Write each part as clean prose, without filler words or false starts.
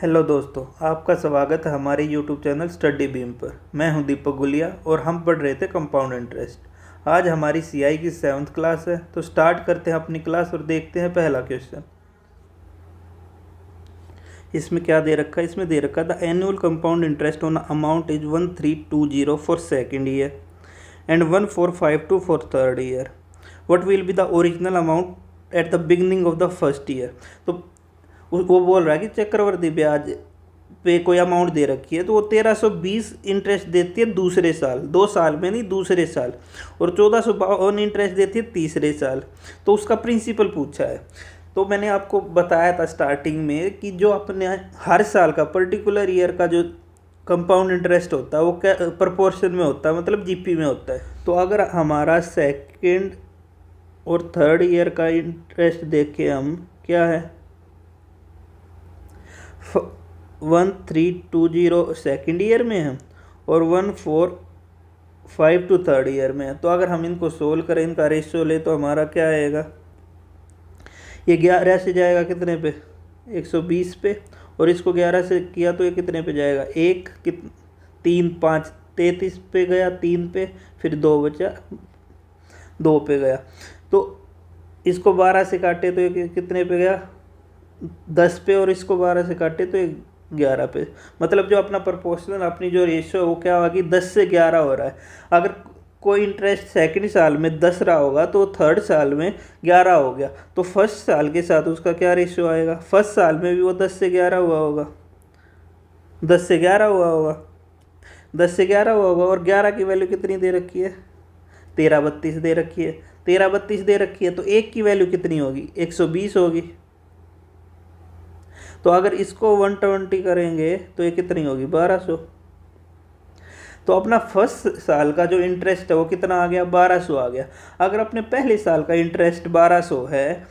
Hello दोस्तों, आपका स्वागत है हमारे यूट्यूब चैनल स्टडी बीम पर। मैं हूं दीपक गुलिया और हम पढ़ रहे थे कंपाउंड इंटरेस्ट। आज हमारी सीआई की 7th क्लास है, तो स्टार्ट करते हैं अपनी क्लास और देखते हैं पहला क्वेश्चन। इसमें क्या दे रखा है? इसमें दे रखा the annual compound interest on amount is 1320 for second year and 1452 for third year. What will be the original amount at the beginning of the first year. तो वो बोल रहा है कि चक्रवृद्धि ब्याज पे कोई अमाउंट दे रखी है, तो वो 1320 इंटरेस्ट देती है दूसरे साल, 2 साल में नहीं, दूसरे साल, और 1452 इंटरेस्ट देती है तीसरे साल। तो उसका प्रिंसिपल पूछा है। तो मैंने आपको बताया था स्टार्टिंग में कि जो अपने हर साल का पर्टिकुलर ईयर का जो कंपाउंड इंटरेस्ट होता है वो क्या प्रपोर्शन में होता है, मतलब जीपी में होता है। तो अगर हमारा सेकेंड और थर्ड ईयर का इंटरेस्ट देखें हम, क्या है, 1320 सेकेंड ईयर में है और 1452 थर्ड ईयर में है। तो अगर हम इनको सोल्व करें, इनका रेशियो ले, तो हमारा क्या आएगा, ये 11 से जाएगा कितने पे, 120 पे, और इसको 11 से किया तो ये कितने पे जाएगा, 3 5 33 पे गया, 3 पे, फिर 2 बचा, 2 पे गया। तो इसको 12 से काटे तो ये कितने पे गया, 10 पे, और इसको 12 से काटे तो 11 पे। मतलब जो अपना प्रोपोर्शनल, अपनी जो रेशियो है वो क्या होगी, 10 से 11 हो रहा है। अगर कोई इंटरेस्ट सेकंड साल में 10 रहा होगा तो थर्ड साल में 11 हो गया, तो फर्स्ट साल के साथ उसका क्या रेशियो आएगा, फर्स्ट साल में भी वो 10 से 11 हुआ होगा, 10 से 11 हुआ होगा, 10 से 11 हुआ होगा। और 11 की वैल्यू कितनी दे रखी है, 1332 दे रखी है, 1332 दे रखी है, तो एक की वैल्यू कितनी होगी, 120 होगी। तो अगर इसको 120 करेंगे तो ये कितनी होगी, 1200। तो अपना फर्स्ट साल का जो इंटरेस्ट है वो कितना आ गया, 1200 आ गया। अगर अपने पहले साल का इंटरेस्ट 1200 है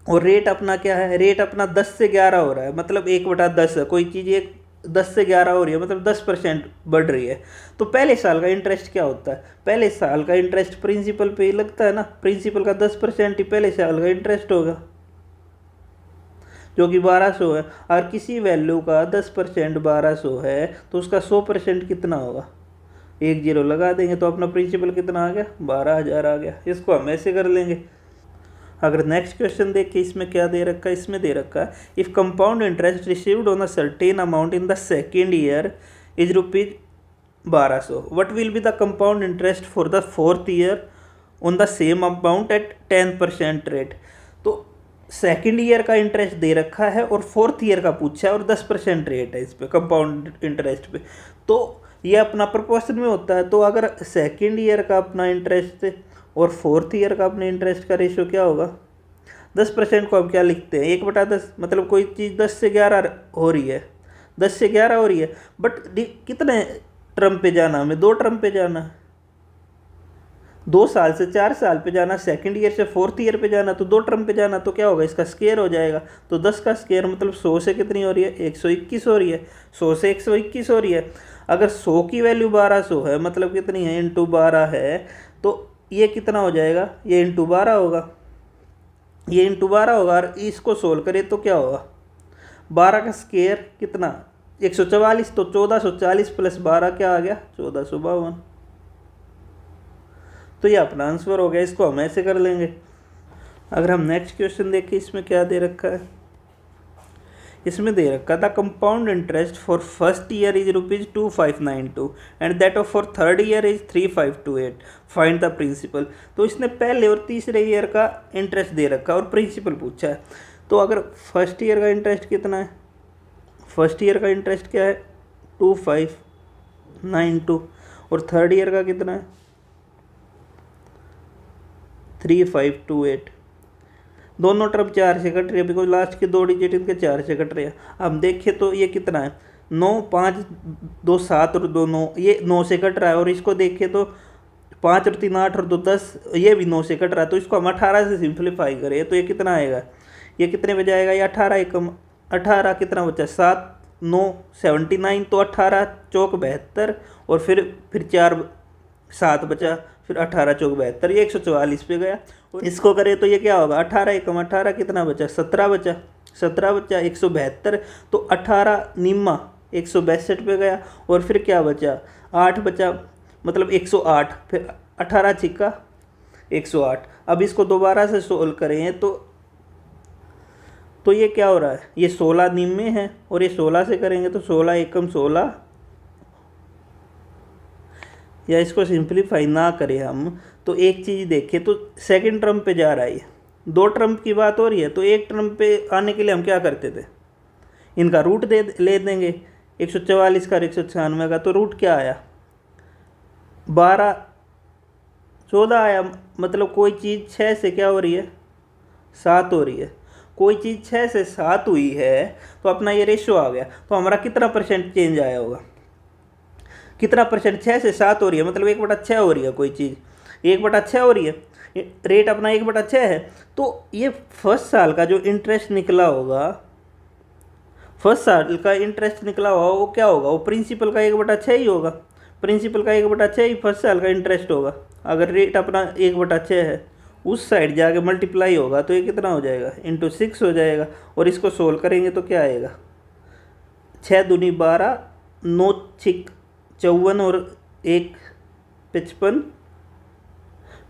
और रेट अपना क्या है, रेट अपना 10 से 11 हो रहा है, मतलब 1/10 है, कोई चीज़ एक 10 से 11 हो रही है, मतलब 10% बढ़ रही है। तो पहले साल का इंटरेस्ट क्या होता है, पहले साल का इंटरेस्ट प्रिंसिपल पे ही लगता है ना, प्रिंसिपल का 10% ही पहले साल का इंटरेस्ट होगा, जो कि 1200 है। अगर किसी वैल्यू का 10% 1200 है तो उसका 100% कितना होगा, 1 0 लगा देंगे, तो अपना प्रिंसिपल कितना आ गया, 12,000 आ गया। इसको हम ऐसे कर लेंगे। अगर नेक्स्ट क्वेश्चन देखिए, इसमें क्या दे रखा है, इसमें दे रखा है if compound interest received on a certain amount in the second year is rupees 1200, what will be the compound interest for the fourth year on the same amount at 10% rate. तो सेकेंड ईयर का interest दे रखा है और fourth year का पूछा है और 10% रेट है इस पर, कंपाउंड इंटरेस्ट पे। तो ये अपना प्रोपोर्शन में होता है। तो अगर सेकेंड ईयर का अपना इंटरेस्ट और फोर्थ ईयर का अपने इंटरेस्ट का रेशियो क्या होगा, 10% को हम क्या लिखते हैं, 1/10, मतलब कोई चीज़ 10 से 11 हो रही है, 10 से 11 हो रही है, बट कितने टर्म पे जाना, हमें 2 टर्म पे जाना, 2 साल से 4 साल पे जाना, सेकंड ईयर से फोर्थ ईयर पे जाना, तो 2 टर्म पे जाना, तो क्या होगा, इसका स्केयर हो जाएगा। तो 10 का स्केयर मतलब 100 से कितनी हो रही है, 121 हो रही है, 100 से 121 हो रही है। अगर 100 की वैल्यू 1200 है, मतलब कितनी है, इंटू 12 है, तो ये कितना हो जाएगा, ये इंटू 12 होगा, ये इंटू 12 होगा। और इसको सोल्व करें तो क्या होगा, 12 का स्केयर कितना, 144, तो 1440 प्लस 12 क्या आ गया, 1452। तो ये अपना आंसर हो गया। इसको हम ऐसे कर लेंगे। अगर हम नेक्स्ट क्वेश्चन देखें, इसमें क्या दे रखा है, इसमें दे रखा था compound interest for first year is ₹2592 and that of for third year is 3528, find the principal. तो इसने पहले और तीसरे ईयर का इंटरेस्ट दे रखा और प्रिंसिपल पूछा है। तो अगर फर्स्ट ईयर का इंटरेस्ट कितना है, फर्स्ट ईयर का इंटरेस्ट क्या है, 2592, और थर्ड ईयर का कितना है, 3528। दोनों टर्म 4 से कट रही है, बिकॉज लास्ट के 2 डिजिट इनके 4 से कट रहे हैं। अब देखिए तो ये कितना है, 9 5 2 7 और 2 9, ये 9 से कट रहा है। और इसको देखिए तो 5 और 3 8 और 2 10, ये भी 9 से कट रहा है। तो इसको हम 18 से सिंप्लीफाई करें तो ये कितना आएगा, ये कितने पे जाएगा, ये 18 एकम 18 कितना बचा, 7 9 79, तो 18 चौक 72, और फिर 4 7 बचा, फिर 18 चौक 72, ये 144 पे गया। और इसको करें तो ये क्या होगा, 18 एकम 18 कितना बचा, 17 बचा, 17 बचा 172, तो 18 निम्मा 162 पे गया। और फिर क्या बचा, 8 बचा, मतलब 108, फिर 18 छिक्का 108। अब इसको दोबारा से सोल्व करें तो ये क्या हो रहा है, ये 16 निम्मे है और ये 16 से करेंगे तो 16 एकम 16, या इसको सिंप्लीफाई ना करें हम तो एक चीज़ देखें तो सेकंड टर्म पे जा रहा है, दो टर्म की बात हो रही है। तो एक टर्म पे आने के लिए हम क्या करते थे, इनका रूट ले देंगे, 144 का 196 का, तो रूट क्या आया 12, 14 आया। मतलब कोई चीज़ 6 से क्या हो रही है, 7 हो रही है। कोई चीज़ 6 से 7 हुई है तो अपना ये रेशो आ गया। तो हमारा कितना परसेंट चेंज आया होगा, कितना परसेंट, 6 से 7 हो रही है, मतलब 1/6 हो रही है कोई चीज़, 1/6 हो रही है, रेट अपना 1/6 है। तो ये फर्स्ट साल का जो इंटरेस्ट निकला होगा, फर्स्ट साल का इंटरेस्ट निकला होगा वो क्या होगा, वो प्रिंसिपल का 1/6 ही होगा। प्रिंसिपल का 1/6 ही फर्स्ट साल का इंटरेस्ट होगा। अगर रेट अपना 1/6 है, उस साइड जाके मल्टीप्लाई होगा तो ये कितना हो जाएगा, इंटू 6 हो जाएगा। और इसको सोल्व करेंगे तो क्या आएगा, 6 दूनी 12, 9 छिक 54 और 1 55,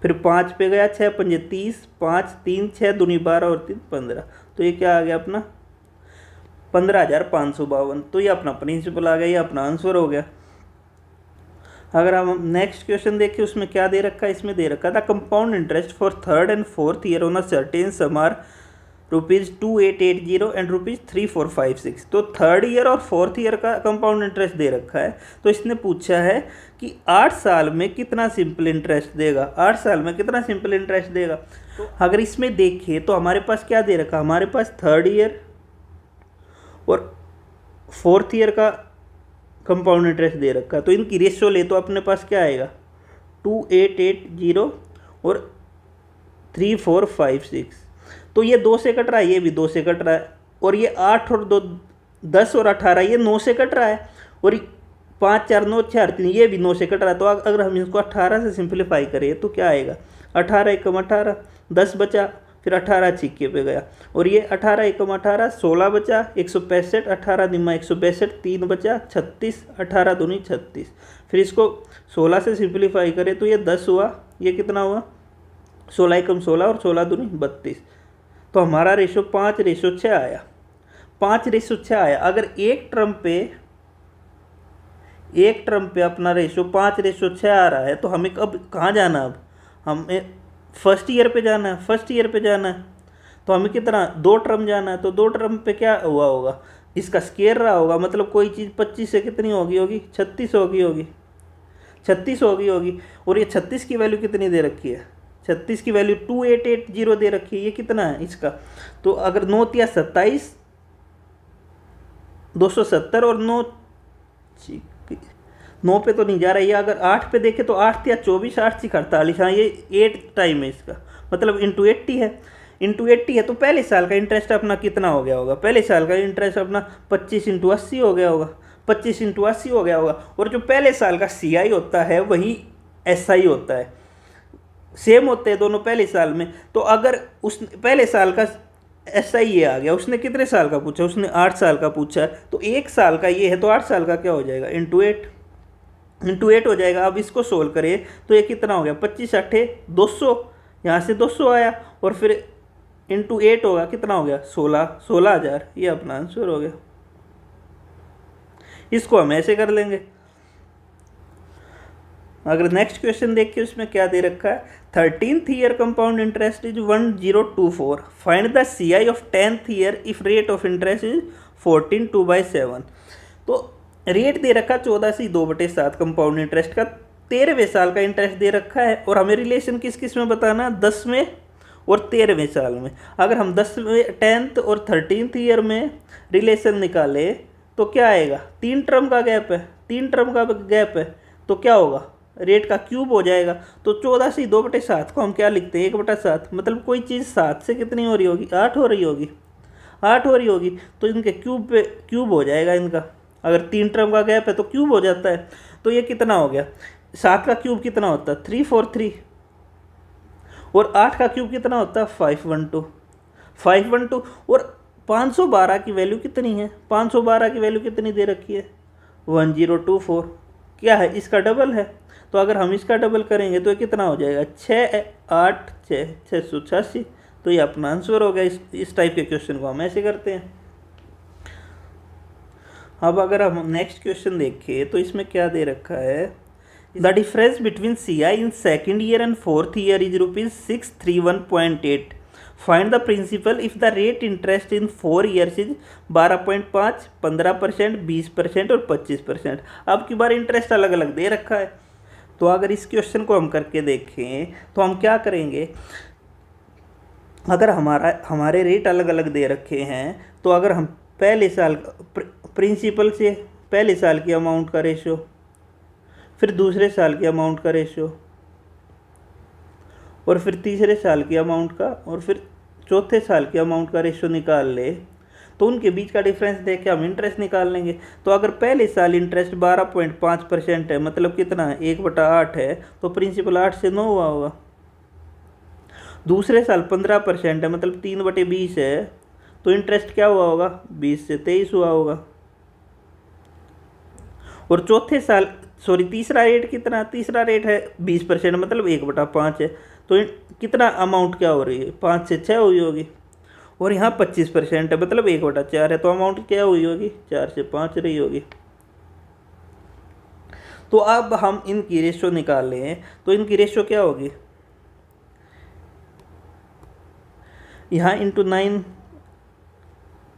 फिर 5 पे गया, 6 पंजे 30, 5 3 6 दूनी 12 और 3 15। तो ये क्या आ गया अपना 15,552। तो ये अपना प्रिंसिपल आ गया, ये अपना आंसर हो गया। अगर हम नेक्स्ट क्वेश्चन देखें उसमें क्या दे रखा है, इसमें दे रखा था compound interest for third and fourth year on a certain sum are ₹2880 and ₹3456। तो थर्ड ईयर और फोर्थ ईयर का कंपाउंड इंटरेस्ट दे रखा है। तो इसने पूछा है कि 8 साल में कितना सिंपल इंटरेस्ट देगा, 8 साल में कितना सिंपल इंटरेस्ट देगा। तो अगर इसमें देखें तो हमारे पास क्या दे रखा, हमारे पास थर्ड ईयर और फोर्थ ईयर का कंपाउंड इंटरेस्ट दे रखा है। तो इनकी रेशियो ले तो अपने पास क्या आएगा, 2880 और 3456। तो ये 2 से कट रहा है, ये भी 2 से कट रहा है, और ये 8 और 2 10 और 18 ये 9 से कट रहा है, और 5 4 9 4 3 ये भी 9 से कट रहा है। तो अगर हम इसको 18 से सिंप्लीफाई करें तो क्या आएगा, 18 एकम 18, 10 बचा, फिर 18 छिक्के पे गया, और ये 18 एकम 18 16 बचा, 165, 18 निम्मा 162, 3 बचा 36, 18 दूनी 36। फिर इसको 16 से सिंप्लीफाई करें तो ये 10 हुआ, ये कितना हुआ 16 एकम 16 और 16 दूनी 32। तो हमारा रेशो 5:6 आया, 5:6 आया। अगर एक टर्म पे अपना रेशो 5:6 आ रहा है तो हमें अब कहाँ जाना, अब हमें फर्स्ट ईयर पे जाना है, फर्स्ट ईयर पे जाना है। तो हमें कितना, 2 टर्म जाना है। तो 2 टर्म पे क्या हुआ होगा, इसका स्केयर रहा होगा, मतलब कोई चीज़ 25 से कितनी होगी 36 होगी 36 होगी। और ये 36 की वैल्यू कितनी दे रखी है, 36 की वैल्यू 2880 दे रखी है। ये कितना है इसका, तो अगर 9 या 27 270 और 9 पे तो नहीं जा रहा है। ये अगर 8 पे देखे तो 8 या 24 8 6 48, हाँ ये 8 टाइम है इसका, मतलब इंटू 80 है, इंटू 80 है। तो पहले साल का इंटरेस्ट अपना कितना हो गया होगा, पहले साल का इंटरेस्ट अपना 25 × 80 हो गया होगा, 25 × 80 हो गया होगा। और जो पहले साल का CI होता है वही SI होता है, सेम होते हैं दोनों पहले साल में। तो अगर उस पहले साल का SI ये आ गया, उसने कितने साल का पूछा, उसने 8 साल का पूछा है, तो 1 साल का ये है तो 8 साल का क्या हो जाएगा, इंटू 8 हो जाएगा। अब इसको सोल्व करें तो ये कितना हो गया, 25 8 200, यहाँ से 200 आया, और फिर इंटू 8 होगा, कितना हो गया 16,000। ये अपना आंसर हो गया। इसको हम ऐसे कर लेंगे। अगर नेक्स्ट क्वेश्चन देखिए उसमें क्या दे रखा है, 13th year compound interest is 1024, find the CI of 10th year if rate of interest is 14 2/7। तो रेट दे रखा 14 से 2/7 कंपाउंड इंटरेस्ट का, 13वें साल का इंटरेस्ट दे रखा है, और हमें रिलेशन किस किस में बताना, 10वें और 13वें साल में। अगर हम 10वें 10th और 13th ईयर में रिलेशन निकाले तो क्या आएगा, 3 टर्म का गैप है, 3 टर्म का गैप है, तो क्या होगा, रेट का क्यूब हो जाएगा। तो 14 से 2/7 को हम क्या लिखते हैं, 1/7, मतलब कोई चीज़ 7 से कितनी हो रही होगी, 8 हो रही होगी, 8 हो रही होगी। तो इनके क्यूब पे क्यूब हो जाएगा इनका, अगर 3 टर्म का गैप है तो क्यूब हो जाता है। तो ये कितना हो गया, 7 का क्यूब कितना होता है 343, और 8 का क्यूब कितना होता है 512 और 512 की वैल्यू कितनी है, 512 की वैल्यू कितनी दे रखी है 1024, क्या है इसका डबल है। तो अगर हम इसका डबल करेंगे तो ये कितना हो जाएगा 686। तो ये अपना आंसर हो गया। इस टाइप के क्वेश्चन को हम ऐसे करते हैं। अब अगर हम नेक्स्ट क्वेश्चन देखें तो इसमें क्या दे रखा है, the difference between CI in second year and fourth year is ₹631.8। Find the principal if the rate interest in 4 years is 12.5, 15%, 20% और 25%। अब की बार इंटरेस्ट अलग अलग दे रखा है। तो अगर इस क्वेश्चन को हम करके देखें तो हम क्या करेंगे, अगर हमारे रेट अलग अलग दे रखे हैं तो अगर हम पहले साल प्रिंसिपल से पहले साल की अमाउंट का रेशो, फिर दूसरे साल की अमाउंट का रेशो, और फिर तीसरे साल की अमाउंट का, और फिर चौथे साल की अमाउंट का रेशो निकाल ले तो उनके बीच का डिफरेंस देख के हम इंटरेस्ट निकाल लेंगे। तो अगर पहले साल इंटरेस्ट 12.5% है, मतलब कितना है 1/8 है, तो प्रिंसिपल 8 से 9 हुआ होगा। दूसरे साल 15% है, मतलब 3/20 है, तो इंटरेस्ट क्या हुआ होगा 20 से 23 हुआ होगा। और चौथे साल तीसरा रेट कितना, तीसरा रेट है 20%, मतलब 1/5 है, तो कितना अमाउंट क्या हो रही है 5 से 6 हुई होगी। और यहाँ 25% है, मतलब 1/4 है, तो अमाउंट क्या हुई होगी 4 से 5 रही होगी। तो अब हम इनकी रेशो निकाल लें तो इनकी रेशो क्या होगी, यहाँ इंटू 9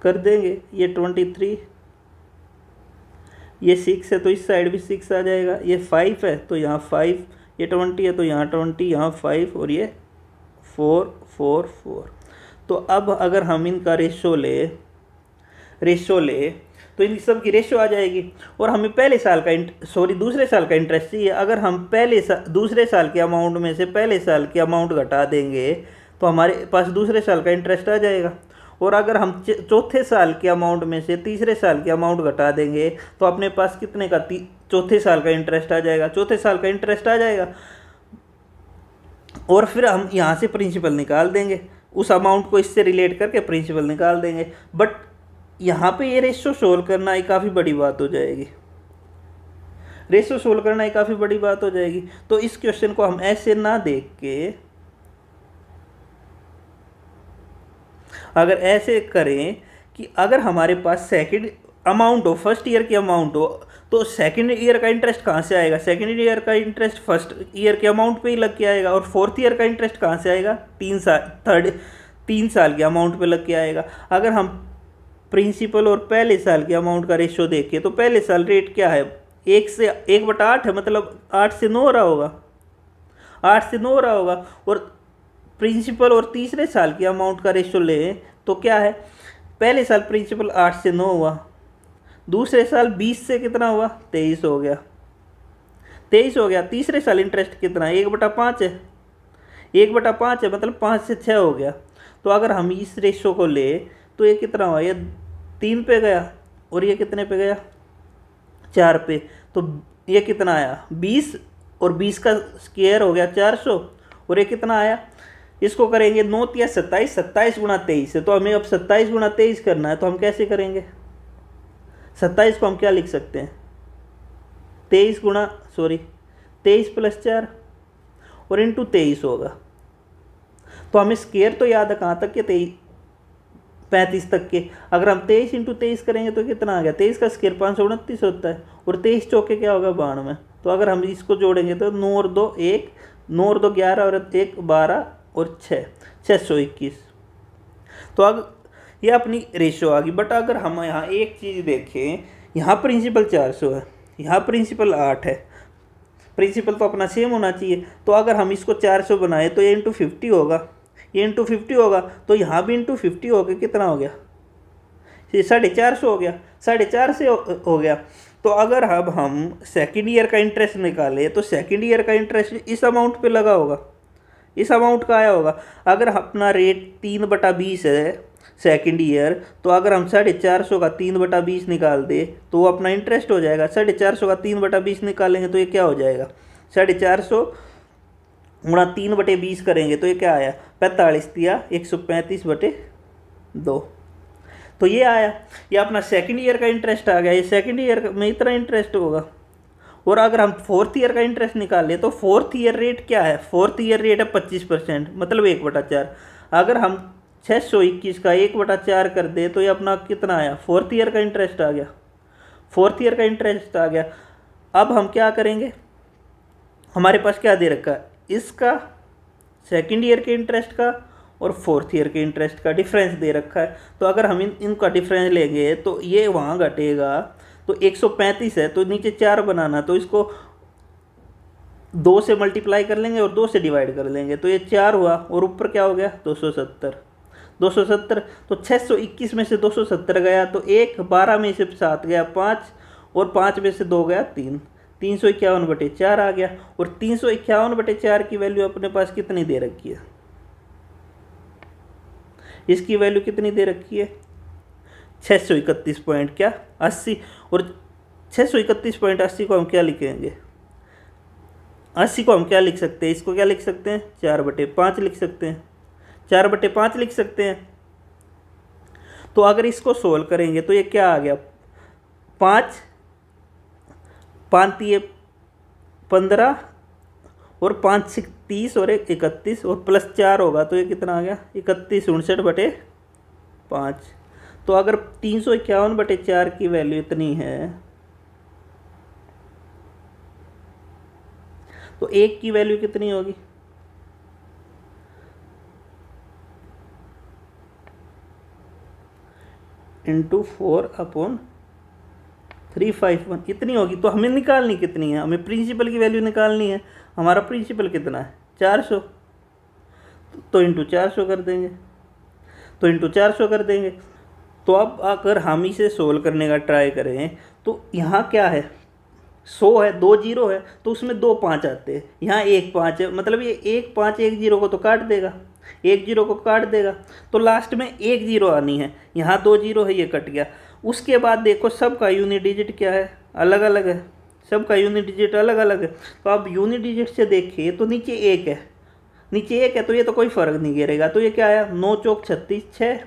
कर देंगे, ये 23, ये 6 है तो इस साइड भी 6 आ जाएगा, ये 5 है तो यहाँ 5, ये 20 है तो यहाँ 20, यहाँ 5 और ये 4 4 4। तो अब अगर हम इनका रेशो ले तो इन सब की रेशो आ जाएगी। और हमें पहले साल का दूसरे साल का इंटरेस्ट चाहिए। अगर हम दूसरे साल के अमाउंट में से पहले साल की अमाउंट घटा देंगे तो हमारे पास दूसरे साल का इंटरेस्ट आ जाएगा। और अगर हम चौथे साल के अमाउंट में से तीसरे साल की अमाउंट घटा देंगे तो अपने पास कितने का चौथे साल का इंटरेस्ट आ जाएगा, चौथे साल का इंटरेस्ट आ जाएगा। और फिर हम यहाँ से प्रिंसिपल निकाल देंगे, उस अमाउंट को इससे रिलेट करके प्रिंसिपल निकाल देंगे। बट यहाँ पे ये रेशो सोल्व करना एक काफ़ी बड़ी बात हो जाएगी, रेशो सोल्व करना एक काफ़ी बड़ी बात हो जाएगी। तो इस क्वेश्चन को हम ऐसे ना देख के अगर ऐसे करें कि अगर हमारे पास सेकंड अमाउंट हो, फर्स्ट ईयर की अमाउंट हो, तो सेकंड ईयर का इंटरेस्ट कहाँ से आएगा, सेकंड ईयर का इंटरेस्ट फर्स्ट ईयर के अमाउंट पे ही लग के आएगा। और फोर्थ ईयर का इंटरेस्ट कहाँ से आएगा 3 साल के अमाउंट पे लग के आएगा। अगर हम प्रिंसिपल और पहले साल के अमाउंट का रेशो देखें तो पहले साल रेट क्या है 1/8 है, मतलब 8 से 9 रहा होगा, 8 से 9 रहा होगा। और प्रिंसिपल और तीसरे साल की अमाउंट का रेशो ले तो क्या है, पहले साल प्रिंसिपल 8 से 9 हुआ, दूसरे साल 20 से कितना हुआ 23 हो गया, 23 हो गया। तीसरे साल इंटरेस्ट कितना है 1/5 है, 1/5 है, मतलब 5 से 6 हो गया। तो अगर हम इस रेशो को ले तो ये कितना हुआ, ये 3 पे गया और ये कितने पे गया 4 पे। तो ये कितना आया 20, और 20 का स्क्वायर हो गया 400, और ये कितना आया, इसको करेंगे 9 या 27, 27 गुणा 23 है। तो हमें अब 27 गुणा 23 करना है, तो हम कैसे करेंगे, 27 को हम क्या लिख सकते हैं 23 + 4 और इंटू 23 होगा। तो हमें स्क्वायर तो याद है कहाँ तक के 35 तक के। अगर हम 23 × 23 करेंगे तो कितना आ गया, 23 का स्क्वायर 529 होता है, और 23 चौके क्या होगा 92। तो अगर हम इसको जोड़ेंगे तो 9 और 2 1, 9 और 2 11 और 1 12 और 6 621। तो अब ये अपनी रेशो आ गई। बट अगर हम यहाँ एक चीज़ देखें, यहाँ प्रिंसिपल 400 है, यहाँ प्रिंसिपल 8 है, प्रिंसिपल तो अपना सेम होना चाहिए। तो अगर हम इसको 400 बनाए तो ये इंटू 50 होगा, ये इंटू 50 होगा, तो यहाँ भी इंटू 50 हो गया, कितना हो गया ये 450 हो गया, 450 हो गया। तो अगर अब हम सेकेंड ईयर का इंटरेस्ट निकालें तो सेकेंड ईयर का इंटरेस्ट इस अमाउंट पे लगा होगा, इस अमाउंट का आया होगा। अगर अपना रेट 3/20 है सेकेंड ईयर, तो अगर हम 450 का 3/20 निकाल दे तो वो अपना इंटरेस्ट हो जाएगा। 450 का 3/20 निकालेंगे तो ये क्या हो जाएगा 450 गुणा 3/20 करेंगे तो ये क्या आया, 45 दिया 135/2। तो ये आया, ये अपना सेकंड ईयर का इंटरेस्ट आ गया। ये सेकंड ईयर में इतना इंटरेस्ट होगा। और अगर हम फोर्थ ईयर का इंटरेस्ट निकाल ले तो फोर्थ ईयर रेट क्या है, फोर्थ ईयर रेट है 25%, मतलब 1/4। अगर हम 621 का 1/4 कर दे तो ये अपना कितना आया, फोर्थ ईयर का इंटरेस्ट आ गया, फोर्थ ईयर का इंटरेस्ट आ गया। अब हम क्या करेंगे, हमारे पास क्या दे रखा है, इसका सेकंड ईयर के इंटरेस्ट का और फोर्थ ईयर के इंटरेस्ट का डिफरेंस दे रखा है। तो अगर हम इनका डिफरेंस लेंगे तो ये वहाँ घटेगा। तो 135 है तो नीचे 4 बनाना, तो इसको 2 से मल्टीप्लाई कर लेंगे और 2 से डिवाइड कर लेंगे तो ये 4 हुआ। और ऊपर क्या हो गया, 270। 270 तो 621 में से 270 गया तो 1, 12 में से 7 गया 5, और 5 में से 2 गया 3, 351/4 आ गया। और 351/4 की वैल्यू अपने पास कितनी दे रखी है, इसकी वैल्यू कितनी दे रखी है, 631 पॉइंट क्या 80। और 631.80 को हम क्या लिखेंगे, 80 को हम क्या लिख सकते हैं, इसको क्या लिख सकते हैं, 4/5 लिख सकते हैं, 4/5 लिख सकते हैं। तो अगर इसको सोल्व करेंगे तो ये क्या आ गया, 5 5 ये 15 और 5 6 30 और 1 31 और प्लस 4 होगा तो ये कितना आ गया, 31/5। तो अगर 351/4 की वैल्यू इतनी है तो 1 की वैल्यू कितनी होगी, इंटू 4/351 इतनी होगी। तो हमें निकालनी कितनी है, हमें प्रिंसिपल की वैल्यू निकालनी है। हमारा प्रिंसिपल कितना है, 400, तो इंटू 400 कर देंगे, तो इंटू 400 कर देंगे। तो अब अगर हम इसे सोल्व करने का ट्राई करें तो यहाँ क्या है, 100 है, 2 जीरो है तो उसमें 2 5 आते हैं, यहाँ 1 5 है, मतलब ये 1 5 1 जीरो को तो काट देगा, 1 जीरो को काट देगा। तो लास्ट में 1 जीरो आनी है, यहाँ 2 जीरो है, ये कट गया। उसके बाद देखो सबका यूनिट डिजिट क्या है, अलग अलग है, सबका यूनिट डिजिट अलग अलग है। तो अब यूनिट डिजिट से देखिए तो नीचे 1 है, नीचे 1 है तो ये तो कोई फ़र्क नहीं गिरेगा। तो ये क्या आया, 9 चौक 36, 6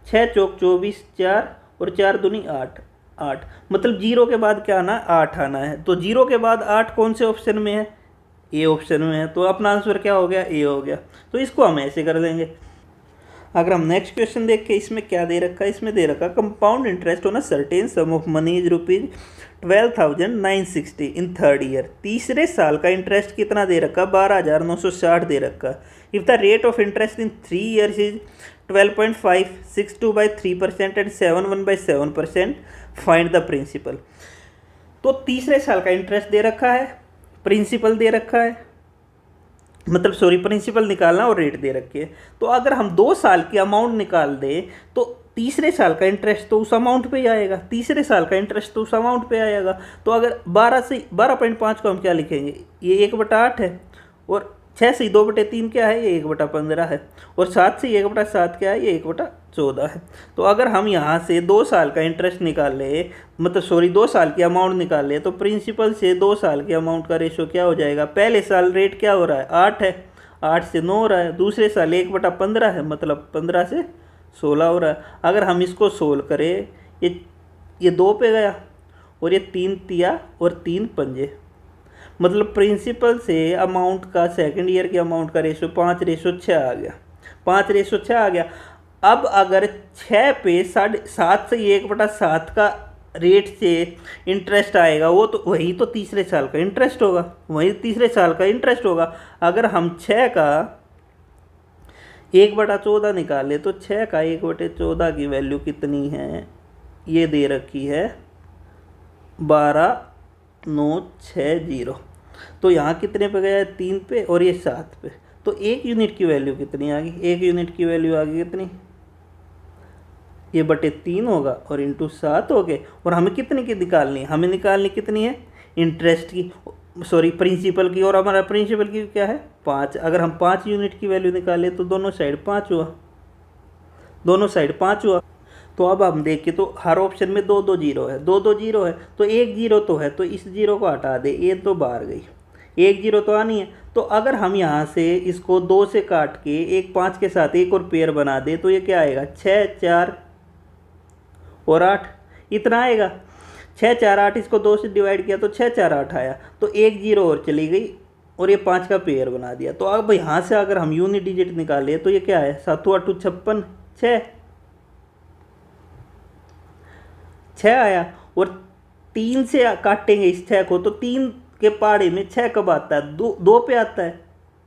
6 चौक 24, 4 और 4 दूनी 8, 8 मतलब जीरो के बाद क्या आना है, 8 आना है। तो जीरो के बाद 8 कौन से ऑप्शन में है, ए ऑप्शन में है। तो अपना आंसर क्या हो गया, ए हो गया। तो इसको हम ऐसे कर देंगे। अगर हम नेक्स्ट क्वेश्चन देख के, इसमें क्या दे रखा है, इसमें दे रखा compound interest on a certain some of money is ₹12,960 in third year. तीसरे साल का इंटरेस्ट कितना दे रखा, 12,960 दे रखा। If the rate of interest in 3 years is 12.5, 62/3% and 71/7%, find the principal. तो तीसरे साल का इंटरेस्ट दे रखा है, प्रिंसिपल दे रखा है, मतलब सॉरी प्रिंसिपल निकालना और रेट दे रखी है। तो अगर हम 2 साल की अमाउंट निकाल दें तो तीसरे साल का इंटरेस्ट तो उस अमाउंट पे ही आएगा, तीसरे साल का इंटरेस्ट तो उस अमाउंट पे आएगा। तो अगर 12.5 को हम क्या लिखेंगे, ये 1/8 है, और 6 से 2/3 क्या है, ये 1/15 है, और 7 से 1/7 क्या है, ये 1/14 है। तो अगर हम यहाँ से 2 साल का इंटरेस्ट निकाल ले, मतलब सॉरी 2 साल की अमाउंट निकाल ले, तो प्रिंसिपल से 2 साल की अमाउंट का रेशो क्या हो जाएगा, पहले साल रेट क्या हो रहा है, 8 है, 8 से 9 हो रहा है, दूसरे साल 1/15 है, मतलब 15 से 16 हो रहा है। अगर हम इसको सोल्व करें, ये 2 पे गया और ये 3 तिया और 3 पंजे, मतलब प्रिंसिपल से अमाउंट का सेकंड ईयर की अमाउंट का रेशो 5:6 आ गया, 5:6 आ गया। अब अगर 6 पे 7.5 से 1/7 का रेट से इंटरेस्ट आएगा, वो तो वही तो तीसरे साल का इंटरेस्ट होगा, वही तीसरे साल का इंटरेस्ट होगा। अगर हम 6 का 1/14 निकाले तो 6 का 1/14 की वैल्यू कितनी है, ये दे रखी है 12,960। तो यहाँ कितने पे गया है, 3 पे, और ये 7 पे। तो 1 यूनिट की वैल्यू कितनी आ गई, 1 यूनिट की वैल्यू आ गई कितनी, ये बटे 3 होगा और इंटू 7 हो गए। और हमें कितनी की निकालनी है, हमें निकालनी कितनी है, इंटरेस्ट की, सॉरी प्रिंसिपल की, और हमारा प्रिंसिपल की क्या है 5। अगर हम 5 यूनिट की वैल्यू निकालें तो दोनों साइड 5 हुआ, दोनों साइड 5 हुआ। तो अब हम देखें तो हर ऑप्शन में 2 2 जीरो है, 2 2 जीरो है, तो 1 जीरो तो है, तो इस जीरो को हटा दे, ये तो बाहर गई, एक जीरो तो आनी है। तो अगर हम यहाँ से इसको 2 से काट के एक 5 के साथ एक और पेयर बना दे तो ये क्या आएगा, 6 4 और 8 इतना आएगा। 6 4 8, इसको 2 से डिवाइड किया तो 6 4 8 आया। तो एक जीरो और चली गई और ये 5 का पेयर बना दिया। तो अब यहाँ से अगर हम यूनिट डिजिट निकाले तो ये क्या है, 7 8 56 6 आया। और 3 से काटेंगे इस 6 को तो 3 के पहाड़े में 6 कब आता है, 2 पे आता है।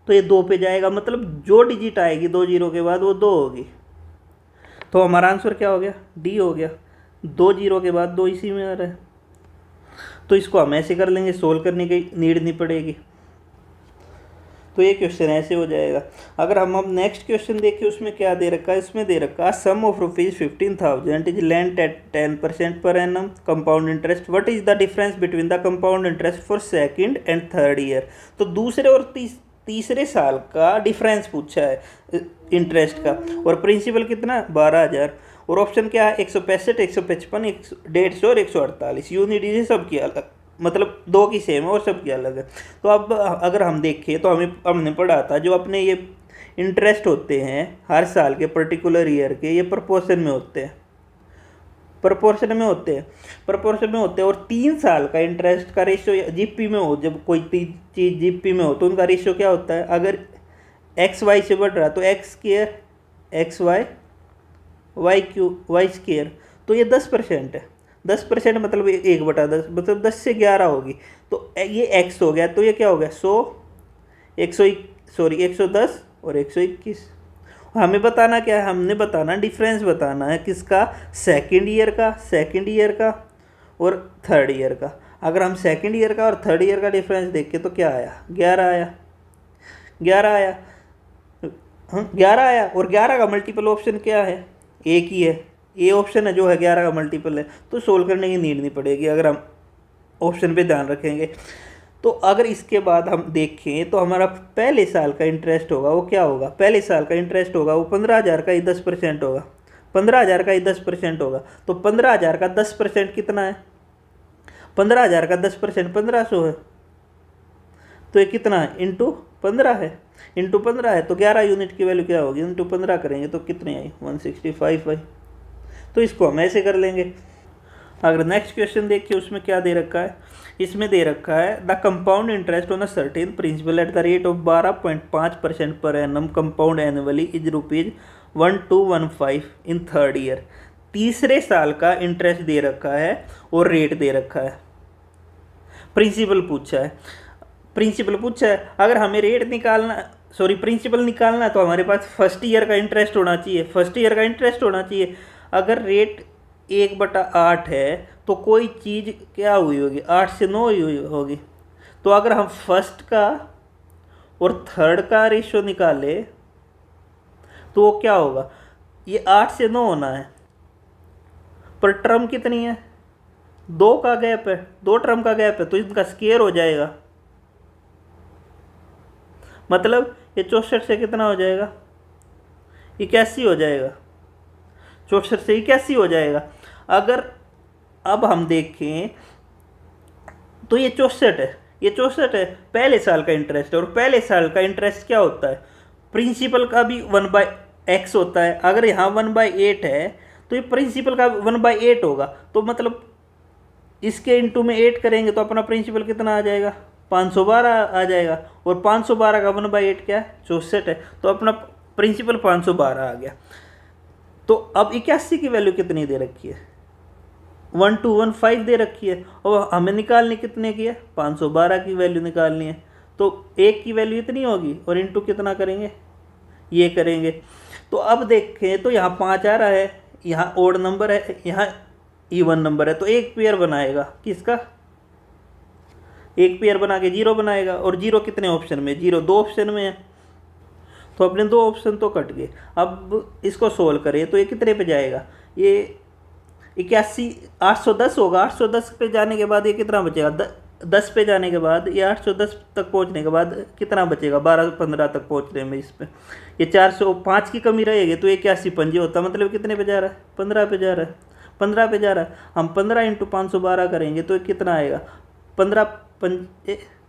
तो ये 2 पे जाएगा, मतलब जो डिजिट आएगी 2 जीरो के बाद वो 2 होगी। तो हमारा आंसर क्या हो गया, डी हो गया। 2 जीरो के बाद 2 इसी में आ रहा है। तो इसको हम ऐसे कर लेंगे, सोल्व करने की नीड नहीं पड़ेगी। तो ये क्वेश्चन ऐसे हो जाएगा। अगर हम अब नेक्स्ट क्वेश्चन देखें, उसमें क्या दे रखा है, इसमें दे रखा है sum of rupees 15,000 is lent at 10% per annum compound interest, what is the difference between the compound interest for second and third year. तो दूसरे और तीसरे साल का डिफरेंस पूछा है इंटरेस्ट का, और प्रिंसिपल कितना, 12,000। और ऑप्शन क्या है, 165 155 150 और 148। यूनिट ये सबकी अलग, मतलब 2 की सेम है और सबकी अलग है। तो अब अगर हम देखें तो हमने पढ़ा था जो अपने ये इंटरेस्ट होते हैं हर साल के पर्टिकुलर ईयर के, ये प्रोपोर्शन में होते हैं, प्रोपोर्शन में होते हैं। और 3 साल का इंटरेस्ट का रेशियो जीपी में हो, जब कोई चीज़ जीपी में हो तो उनका रेशियो क्या होता है, अगर एक्स वाई से बढ़ रहा तो x square x y y square. तो ये 10% है। 10% मतलब 1/10, मतलब 10 से 11 होगी। तो ये x हो गया, तो ये क्या हो गया, 110 और 121। हमें बताना क्या है, हमने बताना डिफरेंस बताना है किसका, सेकंड ईयर का और थर्ड ईयर का। अगर हम सेकंड ईयर का और थर्ड ईयर का डिफरेंस देखें तो क्या आया, 11 आया। 11 आया और 11 का मल्टीपल ऑप्शन क्या है, एक ही है। ये ऑप्शन है जो है 11 का मल्टीपल है, तो सोल्व करने की नीड नहीं पड़ेगी अगर हम ऑप्शन पे ध्यान रखेंगे। तो अगर इसके बाद हम देखें तो हमारा पहले साल का इंटरेस्ट होगा, वो क्या होगा, पहले साल का इंटरेस्ट होगा वो 15,000 का ही 10% होगा। 15,000 का ही 10% होगा। तो 15,000 का 10% कितना है, 15,000 का 10% 1500 है। तो ये कितना है, इंटू 15 है, इंटू 15 है। तो 11 यूनिट की वैल्यू क्या होगी, इंटू 15 करेंगे तो कितनी आई, 165 आई। तो इसको हम ऐसे कर लेंगे। अगर नेक्स्ट क्वेश्चन देखिए उसमें क्या दे रखा है, इसमें दे रखा है the compound interest on a certain principal at the rate of 12.5% per annum compound annually is ₹1215 in third year. तीसरे साल का इंटरेस्ट दे रखा है और रेट दे रखा है, प्रिंसिपल पूछा है। अगर हमें रेट निकालना, प्रिंसिपल निकालना है तो हमारे पास फर्स्ट ईयर का इंटरेस्ट होना चाहिए। अगर रेट 1/8 है तो कोई चीज़ क्या हुई होगी, 8 से 9 हुई होगी। तो अगर हम फर्स्ट का और थर्ड का रेशियो निकाले तो वो क्या होगा, ये 8 से 9 होना है। पर टर्म कितनी है, 2 का गैप है, 2 टर्म का गैप है, तो इनका स्क्वायर हो जाएगा। मतलब ये 64 से कितना हो जाएगा, 81 हो जाएगा। 64 से 81 हो जाएगा। अगर अब हम देखें तो ये 64 है, पहले साल का इंटरेस्ट है। और पहले साल का इंटरेस्ट क्या होता है, प्रिंसिपल का भी 1/x होता है। अगर यहाँ 1/8 है तो ये प्रिंसिपल का 1/8 होगा। तो मतलब इसके इंटू में 8 करेंगे तो अपना प्रिंसिपल कितना आ जाएगा, 512 आ जाएगा। और 512 का 1/8 क्या है, 64 है। तो अपना प्रिंसिपल 512 आ गया। तो अब 81 की वैल्यू कितनी दे रखी है, 1215 दे रखी है। और हमें निकालनी कितने की है, 512 की वैल्यू निकालनी है। तो 1 की वैल्यू इतनी होगी और इंटू कितना करेंगे, ये करेंगे। तो अब देखें तो यहाँ 5 आ रहा है, यहाँ ओड नंबर है, यहाँ इवन नंबर है। तो एक पेयर बनाएगा किसका, एक पेयर बना के 0 बनाएगा। और 0 कितने ऑप्शन में, 0 2 ऑप्शन में है। तो अपने 2 ऑप्शन तो कट गए। अब इसको सोल्व करें तो ये कितने पे जाएगा, ये 810 होगा। 810 पे जाने के बाद ये कितना बचेगा, 10 पे जाने के बाद ये 810 तक पहुंचने के बाद कितना बचेगा, 12-15 तक पहुंचने में। इस पे ये 405 की कमी रहेगी तो ये 81 पंजे होता, मतलब कितने पे जा रहा है, 15 पे जा रहा है। हम 15 × 512 करेंगे तो कितना आएगा, 15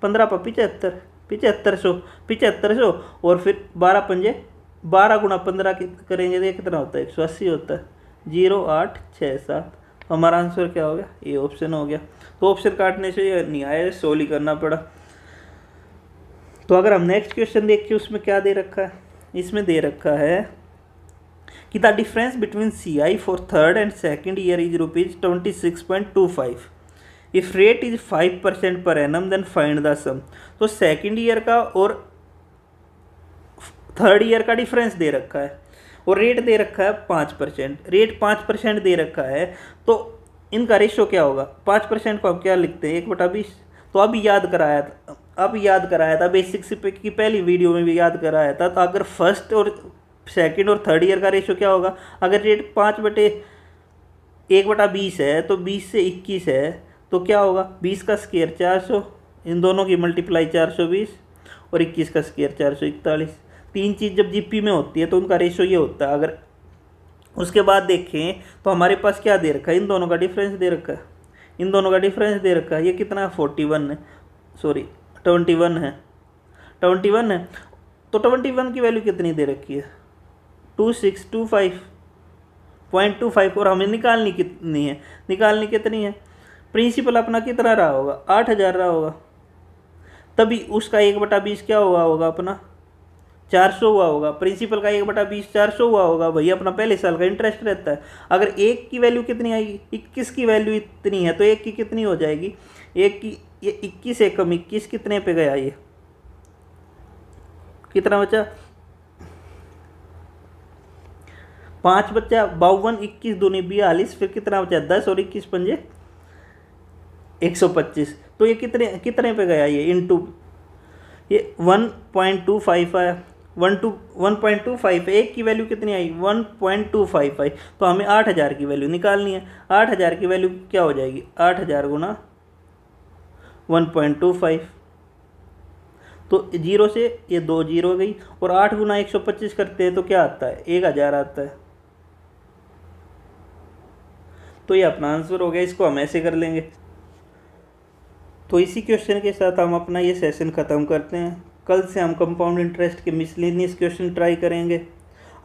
15 पर 75, 7500 और फिर 12 पंजे 12 गुणा 15 करेंगे तो ये कितना होता है 180 होता है। 0867 हमारा आंसर क्या हो गया, ये ऑप्शन हो गया। तो ऑप्शन काटने से ये नहीं आया, सोल्व ही करना पड़ा। तो अगर हम नेक्स्ट क्वेश्चन देखिए उसमें क्या दे रखा है, इसमें दे रखा है कि the difference between CI for third and second year is ₹26.25 if rate is 5% per annum then find the sum. तो सेकेंड ईयर का और थर्ड ईयर का डिफरेंस दे रखा है और रेट दे रखा है 5%, रेट 5% दे रखा है, तो इनका रेशो क्या होगा। 5% को हम क्या लिखते हैं 1/20। तो अभी याद कराया था बेसिक से की पहली वीडियो में भी याद कराया था। तो अगर फर्स्ट और सेकंड और थर्ड ईयर का रेशो क्या होगा, अगर रेट 5/1/20 है तो 20 से 21 है तो क्या होगा 20 का स्क्वायर 400, इन दोनों की मल्टीप्लाई 420 और 21 का स्क्वायर 441। तीन चीज़ जब जीपी में होती है तो उनका रेशो ये होता है। अगर उसके बाद देखें तो हमारे पास क्या दे रखा है, इन दोनों का डिफरेंस दे रखा है, इन दोनों का डिफरेंस दे रखा है। ये कितना है 41 है, सॉरी 21 है, 21 है। तो 21 की वैल्यू कितनी दे रखी है 2625.25 और हमें निकालनी कितनी है, निकालनी कितनी है। प्रिंसिपल अपना कितना रहा होगा 8000 रहा होगा, तभी उसका 1/20 क्या हुआ होगा अपना 400 हुआ होगा। प्रिंसिपल का 1/20 400 हुआ होगा, वही अपना पहले साल का इंटरेस्ट रहता है। अगर एक की वैल्यू कितनी आएगी 21 की वैल्यू इतनी है तो एक की कितनी हो जाएगी, एक की ये 21 से कम 21 कितने पे गया, ये कितना बचा 5 बचा 52, 21 दूनी 42, फिर कितना बचा 10 और 21 पंजे 125। तो ये कितने पे गया ये इनटू, ये 1.25 आया, 1.25 एक की वैल्यू कितनी आई 1.25 आई। तो हमें 8000 की वैल्यू निकालनी है। 8000 की वैल्यू क्या हो जाएगी 8000 गुना 1.25, तो 0 से ये 2 0 हो गई और 8 गुना 125 करते हैं तो क्या आता है 1000 आता है। तो ये अपना आंसर हो गया, इसको हम ऐसे कर लेंगे। तो इसी क्वेश्चन के साथ हम अपना ये सेशन ख़त्म करते हैं। कल से हम कंपाउंड इंटरेस्ट के मिसलेनियस क्वेश्चन ट्राई करेंगे।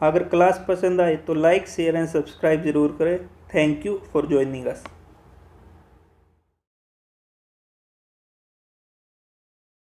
अगर क्लास पसंद आए तो लाइक शेयर एंड सब्सक्राइब ज़रूर करें। Thank you for joining us.